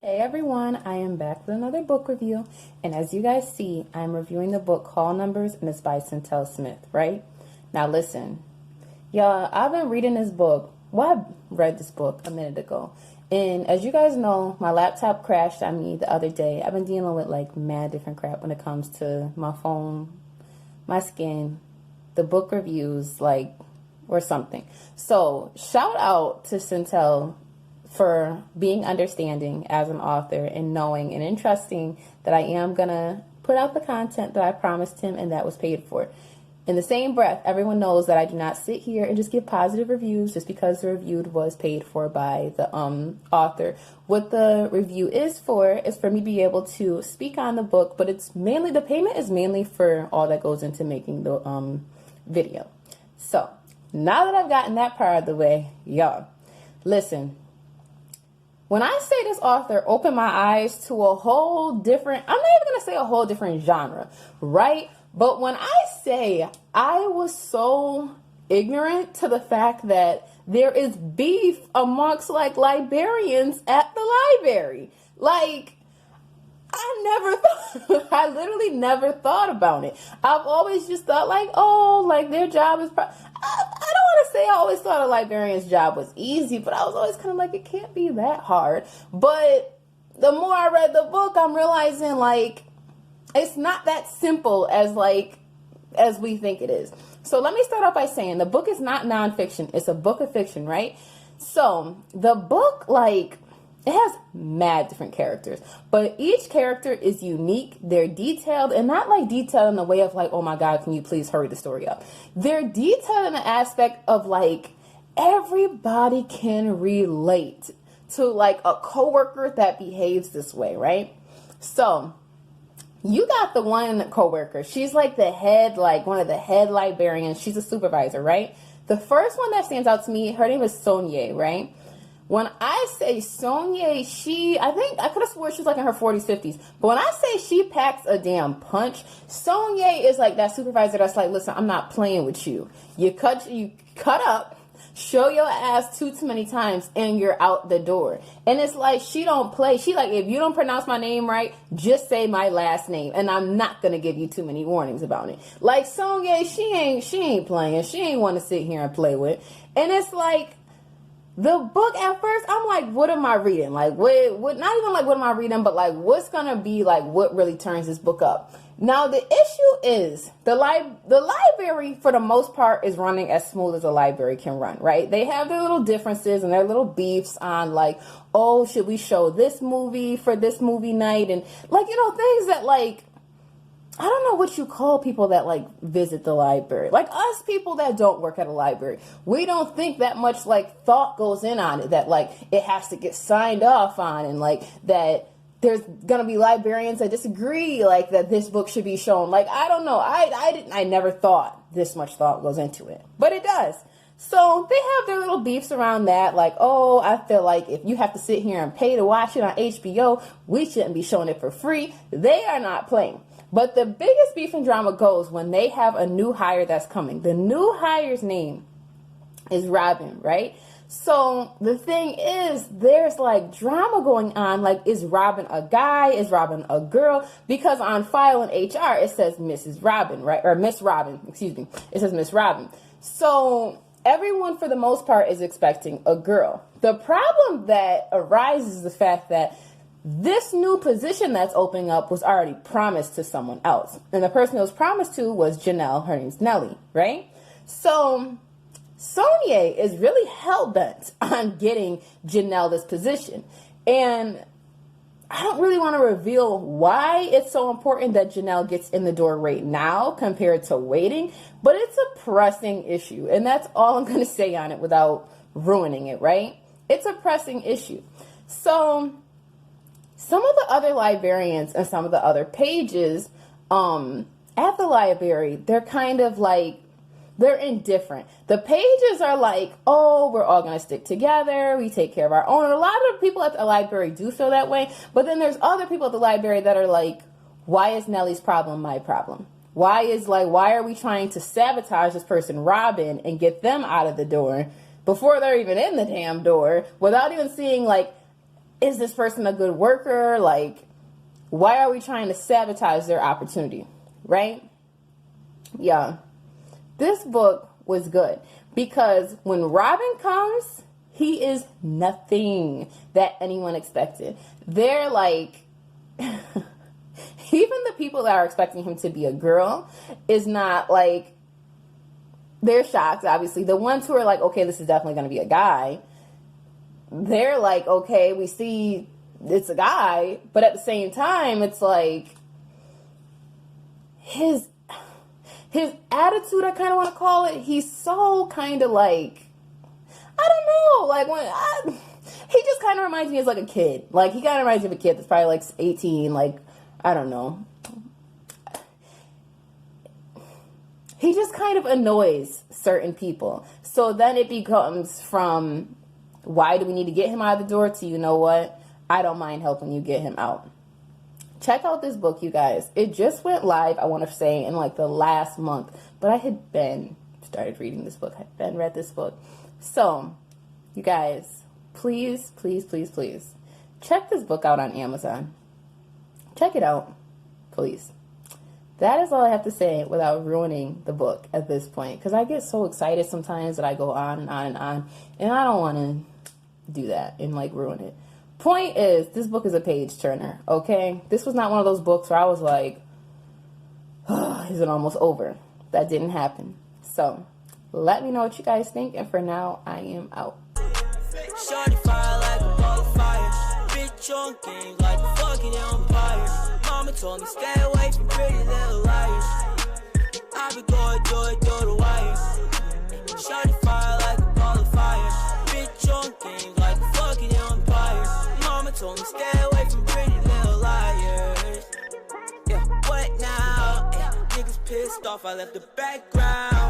Hey everyone, I am back with another book review, and as you guys see, I'm reviewing the book Call Numbers, and it's by Centel Smith, right? Now listen, y'all, I've been reading this book. Well, I read this book a minute ago, and as you guys know, my laptop crashed on me the other day. I've been dealing with like mad different crap when it comes to my phone, my skin, the book reviews, like, or something. So shout out to Centel for being understanding as an author and knowing and entrusting that I am gonna put out the content that I promised him and that was paid for. In the same breath, everyone knows that I do not sit here and just give positive reviews just because the review was paid for by the author. What the review is for me to be able to speak on the book, but it's mainly, the payment is mainly for all that goes into making the video. So now that I've gotten that part of the way, y'all, listen. When I say this author opened my eyes to a whole different, I'm not even going to say a whole different genre, right? But when I say I was so ignorant to the fact that there is beef amongst like librarians at the library, like, I never thought, I literally never thought about it. I've always just thought like, oh, like their job is, I don't want to say I always thought a librarian's job was easy, but I was always kind of like, it can't be that hard. But the more I read the book, I'm realizing like, it's not that simple as we think it is. So let me start off by saying the book is not nonfiction. It's a book of fiction, right? So the book, like, it has mad different characters, but each character is unique. They're detailed, and not like detailed in the way of like, oh my God, can you please hurry the story up? They're detailed in the aspect of like, everybody can relate to like a coworker that behaves this way, right? So you got the one coworker. She's like the head, like one of the head librarians. She's a supervisor, right? The first one that stands out to me, her name is Sonia, right? When I say Sonia, I think I could have swore she was like in her 40s, 50s. But when I say she packs a damn punch, Sonia is like that supervisor that's like, listen, I'm not playing with you. You cut up, show your ass too many times, and you're out the door. And it's like, she don't play. She like, if you don't pronounce my name right, just say my last name, and I'm not gonna give you too many warnings about it. Like Sonia, she ain't playing. She ain't want to sit here and play with. And it's like, the book at first, I'm like, what am I reading? Like, what, not even like, what am I reading, but like, what's going to be like, what really turns this book up? Now, the issue is the library, for the most part, is running as smooth as a library can run, right? They have their little differences and their little beefs on like, oh, should we show this movie for this movie night? And like, things that like, I don't know what you call people that like visit the library. Like us people that don't work at a library, we don't think that much like thought goes in on it, that like it has to get signed off on, and like that there's gonna be librarians that disagree, like that this book should be shown. Like, I don't know. I never thought this much thought goes into it, but it does. So they have their little beefs around that. Like, oh, I feel like if you have to sit here and pay to watch it on HBO, we shouldn't be showing it for free. They are not playing. But the biggest beef and drama goes when they have a new hire that's coming. The new hire's name is Robin, right? So the thing is, there's like drama going on. Like, is Robin a guy? Is Robin a girl? Because on file in HR, it says Mrs. Robin, right? Or Miss Robin, excuse me. It says Miss Robin. So everyone, for the most part, is expecting a girl. The problem that arises is the fact that this new position that's opening up was already promised to someone else. And the person it was promised to was Janelle. Her name's Nellie, right? So Sonia is really hell-bent on getting Janelle this position. And I don't really want to reveal why it's so important that Janelle gets in the door right now compared to waiting, but it's a pressing issue. And that's all I'm going to say on it without ruining it, right? It's a pressing issue. So some of the other librarians and some of the other pages at the library, they're kind of like, they're indifferent. The pages are like, oh, we're all going to stick together. We take care of our own. And a lot of people at the library do feel that way. But then there's other people at the library that are like, why is Nellie's problem my problem? Why are we trying to sabotage this person, Robin, and get them out of the door before they're even in the damn door without even seeing like is this person a good worker? Like, why are we trying to sabotage their opportunity, right? Yeah, this book was good because when Robin comes, he is nothing that anyone expected. They're like, even the people that are expecting him to be a girl is not like, they're shocked, obviously. The ones who are like, okay, this is definitely going to be a guy, they're like, okay, we see it's a guy, but at the same time, it's like his attitude, I kind of want to call it, he's so kind of like, I don't know, like he just kind of reminds me as like a kid. Like, he kind of reminds me of a kid that's probably like 18, like, I don't know. He just kind of annoys certain people. So then it becomes from, why do we need to get him out of the door, to, you know what, I don't mind helping you get him out. Check out this book, you guys. It just went live, I want to say, in like the last month. But I had started reading this book. I had read this book. So, you guys, please, please, please, please, check this book out on Amazon. Check it out, please. That is all I have to say without ruining the book at this point. Because I get so excited sometimes that I go on and on and on. And I don't want to do that and like ruin it. Point is, this book is a page turner, okay? This was not one of those books where I was like, oh, is it almost over? That didn't happen. So, let me know what you guys think. And for now, I am out. Shorty fire like a ball of fire. Bitch on game like a fucking empire. Mama told me stay away from pretty little liars. I be going do the wire. Shorty fire like a ball of fire. Bitch on game like a fucking empire. Mama told me stay away from pretty little liars. Yeah, what now? Niggas pissed off, I left the background.